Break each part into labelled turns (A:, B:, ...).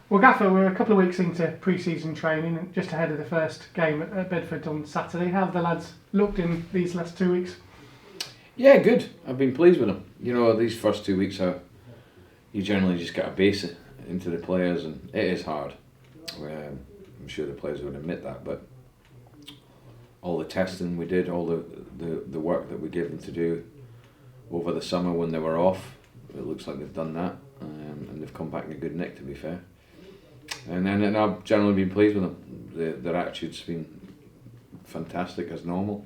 A: Well, Gaffer, we're a couple of weeks into pre-season training, and just ahead of the first game at Bedford on Saturday. How have the lads looked in these last 2 weeks?
B: Yeah, good. I've been pleased with them. You know, these first 2 weeks you generally just get a base into the players, and it is hard. I'm sure the players would admit that, but all the testing we did, all the work that we gave them to do over the summer when they were off, it looks like they've done that, and they've come back in a good nick, to be fair. And I've generally been pleased with them. Their attitude's been fantastic as normal.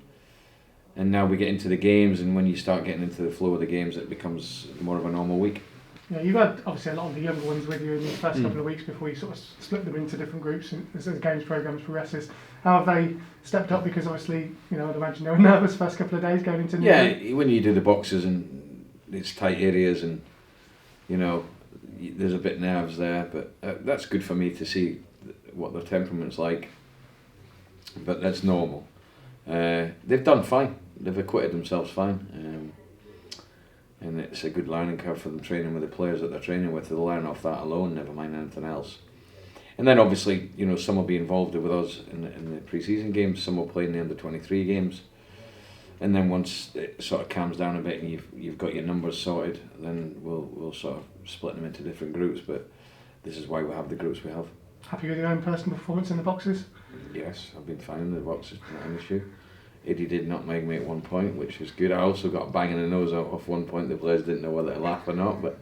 B: And now we get into the games, and when you start getting into the flow of the games, it becomes more of a normal week.
A: Yeah, you've had obviously a lot of the younger ones with you in these first couple of weeks before you sort of split them into different groups as the games programmes progresses. How have they stepped up? Because obviously, you know, I'd imagine they were nervous first couple of days going into new
B: week. When you do the boxes and it's tight areas, and you know, there's a bit nerves there, but that's good for me to see what their temperament's like. But that's normal. They've done fine. They've acquitted themselves fine. And it's a good learning curve for them training with the players that they're training with. They'll learn off that alone, never mind anything else. And then obviously, you know, some will be involved with us in the pre-season games, some will play in the under-23 games. And then once it sort of calms down a bit and you've got your numbers sorted, then we'll sort of split them into different groups. But this is why we have the groups we have.
A: Happy with your own personal performance in the boxes?
B: Yes, I've been fine in the boxes, not an issue. Eddie did nutmeg me at one point, which was good. I also got a bang in the nose off one point. The players didn't know whether to laugh or not, but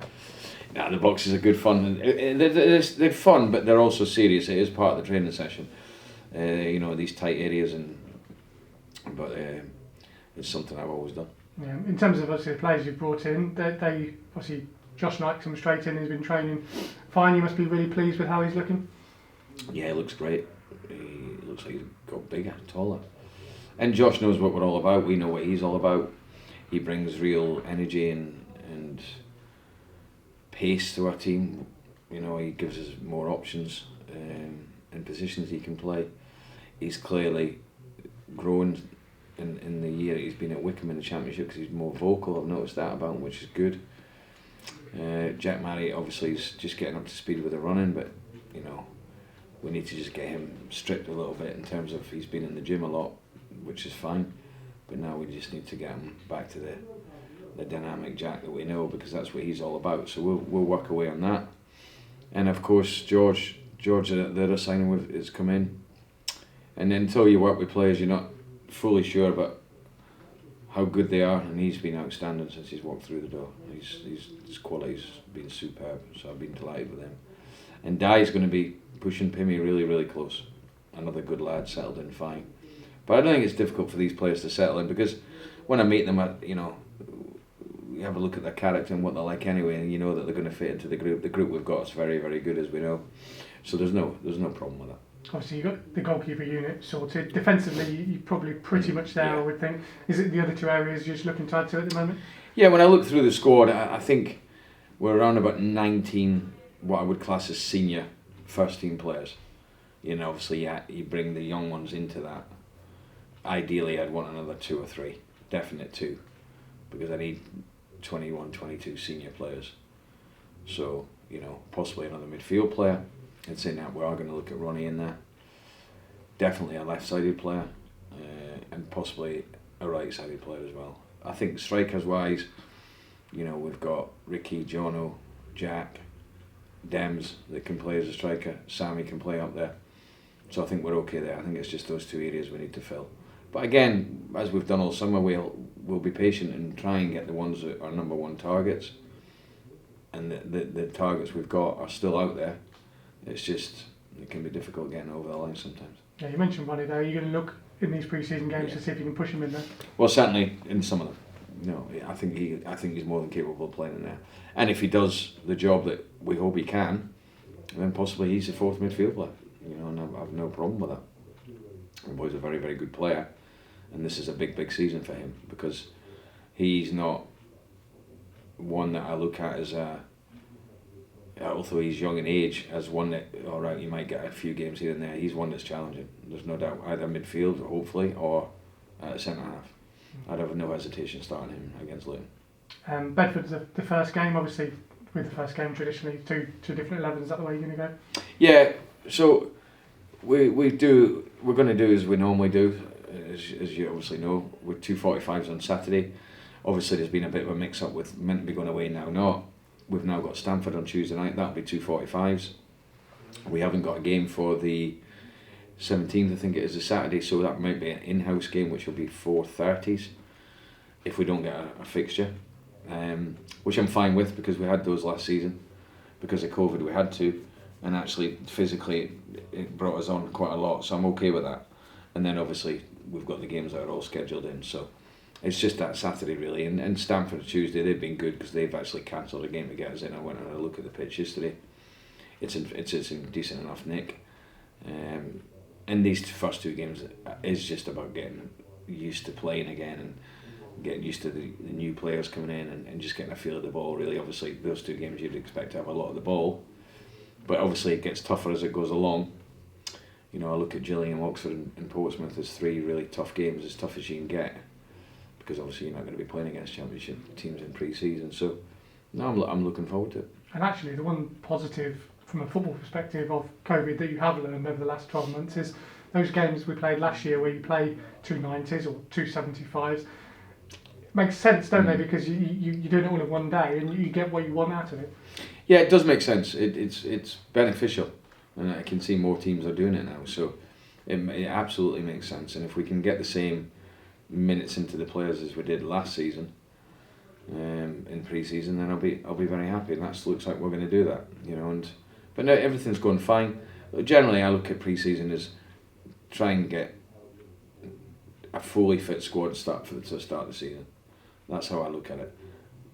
B: the boxes are good fun. They're fun, but they're also serious. It is part of the training session. You know, these tight areas, but it's something I've always done.
A: Yeah. In terms of obviously the players you've brought in, they obviously Josh Knight comes straight in. He's been training fine. You must be really pleased with how he's looking.
B: Yeah, he looks great. He looks like he's got bigger, taller. And Josh knows what we're all about. We know what he's all about. He brings real energy and pace to our team. You know, he gives us more options and positions he can play. He's clearly grown in the year he's been at Wickham in the Championship because he's more vocal. I've noticed that about him, which is good. Jack Marriott obviously is just getting up to speed with the running, but you know, we need to just get him stripped a little bit in terms of he's been in the gym a lot, which is fine, but now we just need to get him back to the dynamic Jack that we know, because that's what he's all about. So we'll work away on that. And of course George, the other signing has come in, and until you work with players you're not fully sure about how good they are, and he's been outstanding since he's walked through the door. His quality's been superb, so I've been delighted with him. And Dai's going to be pushing Pimmy really, really close. Another good lad, settled in fine. But I don't think it's difficult for these players to settle in, because when I meet them, you have a look at their character and what they're like anyway, and you know that they're going to fit into the group. The group we've got is very, very good, as we know. So there's no problem with that.
A: Obviously, you've got the goalkeeper unit sorted. Defensively, you're probably pretty much there, I would think. Is it the other two areas you're just looking to add to at the moment? Yeah,
B: when I look through the squad, I think we're around about 19 what I would class as senior first team players. You know, obviously, you bring the young ones into that. Ideally, I'd want another 2 or 3, definite 2, because I need 21, 22 senior players. So, you know, possibly another midfield player. I'd say now we are going to look at Ronnie in there. Definitely a left-sided player, and possibly a right-sided player as well. I think strikers-wise, you know, we've got Ricky, Jono, Jack, Dems that can play as a striker. Sammy can play up there. So I think we're okay there. I think it's just those 2 areas we need to fill. But again, as we've done all summer, we'll be patient and try and get the ones that are number 1 targets. And the targets we've got are still out there. It's just, it can be difficult getting over the line sometimes.
A: Yeah, you mentioned Ronnie there. Are you going to look in these pre-season games to see if you can push him in there?
B: Well, certainly in some of them. No, I think he's more than capable of playing in there. And if he does the job that we hope he can, then possibly he's a 4th midfield player. You know, and I have no problem with that. The boy's a very, very good player, and this is a big, big season for him, because he's not one that I look at as although he's young in age, as one that, all right, you might get a few games here and there. He's one that's challenging. There's no doubt, either midfield, hopefully, or at centre half. I'd have no hesitation starting him against Luton.
A: Bedford's the first game, obviously. With the first game, traditionally two different 11s. Is that the way you're going to go?
B: Yeah, so we're going to do as we normally do, as you obviously know, with 2:45s on Saturday. Obviously there's been a bit of a mix up with meant to be going away now not. We've now got Stamford on Tuesday night, that'll be 2:45s. We haven't got a game for the 17th, I think it is a Saturday, so that might be an in-house game which will be 4:30s if we don't get a fixture, which I'm fine with because we had those last season. Because of COVID we had to, and actually physically it brought us on quite a lot, so I'm okay with that. And then obviously we've got the games that are all scheduled in, so it's just that Saturday really. And Stamford Tuesday, they've been good because they've actually cancelled a game to get us in. I went and had a look at the pitch yesterday. It's in decent enough nick. And these first two games is just about getting used to playing again and getting used to the new players coming in and just getting a feel of the ball really. Obviously those two games you'd expect to have a lot of the ball, but obviously it gets tougher as it goes along. You know, I look at Gillingham, Oxford and Portsmouth as three really tough games, as tough as you can get, because obviously you're not going to be playing against Championship teams in pre-season. So no, I'm looking forward to it. And
A: actually the one positive from a football perspective of COVID that you have learned over the last 12 months is those games we played last year where you play 290s or 275s. Makes sense, don't they? Because you're doing it all in one day and you get what you want out of it.
B: Yeah, it does make sense. It's beneficial, and I can see more teams are doing it now. So it absolutely makes sense. And if we can get the same minutes into the players as we did last season, in pre-season, then I'll be very happy. And that looks like we're going to do that, you know. But no, everything's going fine. Generally, I look at pre-season as try and get a fully fit squad to start the season. That's how I look at it.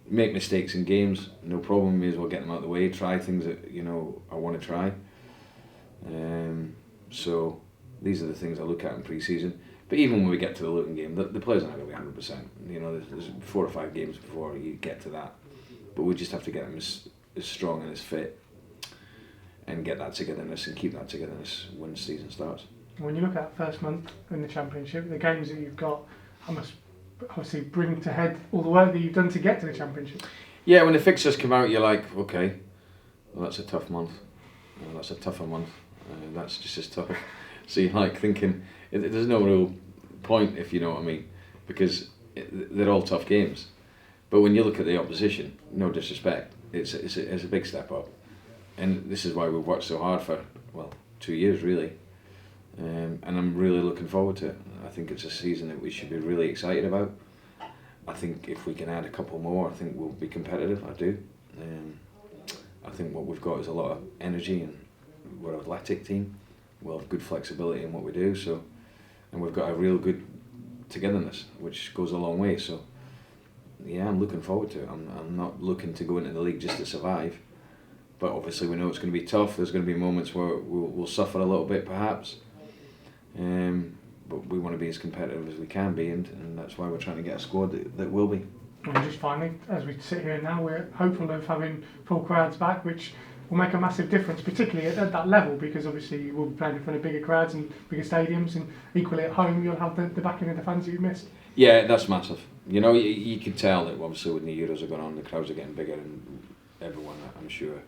B: Make mistakes in games, no problem. May as well get them out of the way. Try things that I want to try. So these are the things I look at in pre-season. But even when we get to the Luton game, the players are not going to be 100%. You know, there's 4 or 5 games before you get to that. But we just have to get them as strong and as fit, and get that togetherness and keep that togetherness when the season starts.
A: When you look at that first month in the Championship, the games that you've got, I must obviously bring to head all the work that you've done to get to the Championship.
B: Yeah, when the fixtures come out, you're like, okay, well, that's a tough month. Well, that's a tougher month. That's just as tough. So you're like thinking, there's no real point, if you know what I mean, because they're all tough games. But when you look at the opposition, no disrespect, it's a big step up. And this is why we've worked so hard for, 2 years really. And I'm really looking forward to it. I think it's a season that we should be really excited about. I think if we can add a couple more, I think we'll be competitive. I do. I think what we've got is a lot of energy, and we're an athletic team. We'll have good flexibility in what we do. So, and we've got a real good togetherness, which goes a long way. So, yeah, I'm looking forward to it. I'm not looking to go into the league just to survive. But obviously we know it's going to be tough. There's going to be moments where we'll suffer a little bit perhaps. But we want to be as competitive as we can be, and that's why we're trying to get a squad that will be.
A: And just finally, as we sit here now, we're hopeful of having full crowds back, which will make a massive difference, particularly at that level, because obviously you will be playing in front of bigger crowds and bigger stadiums, and equally at home you'll have the backing of the fans that you've missed.
B: Yeah, that's massive. You know, you can tell that obviously when the Euros are going on, the crowds are getting bigger, and everyone, I'm sure,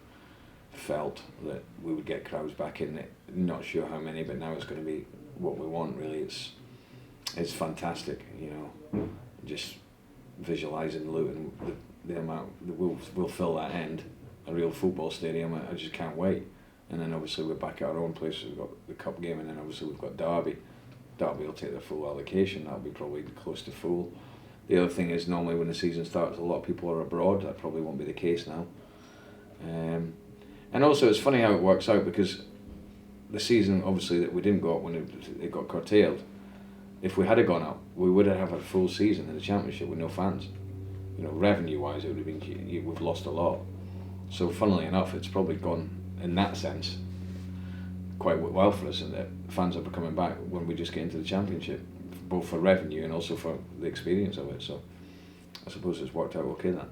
B: felt that we would get crowds back in it. Not sure how many, but now it's going to be what we want really. It's fantastic, you know, just visualising Luton, the amount we'll fill that end, a real football stadium. I just can't wait. And then obviously we're back at our own place. We've got the cup game, and then obviously we've got Derby. Derby will take their full allocation. That'll be probably close to full. The other thing is, normally when the season starts, a lot of people are abroad. That probably won't be the case now. And also it's funny how it works out, because the season obviously that we didn't go up when it got curtailed, if we had gone up, we would have had a full season in the Championship with no fans. You know, revenue wise, it would have been, we've lost a lot. So funnily enough, it's probably gone in that sense quite well for us, in that fans are coming back when we just get into the Championship, both for revenue and also for the experience of it. So I suppose it's worked out okay, that.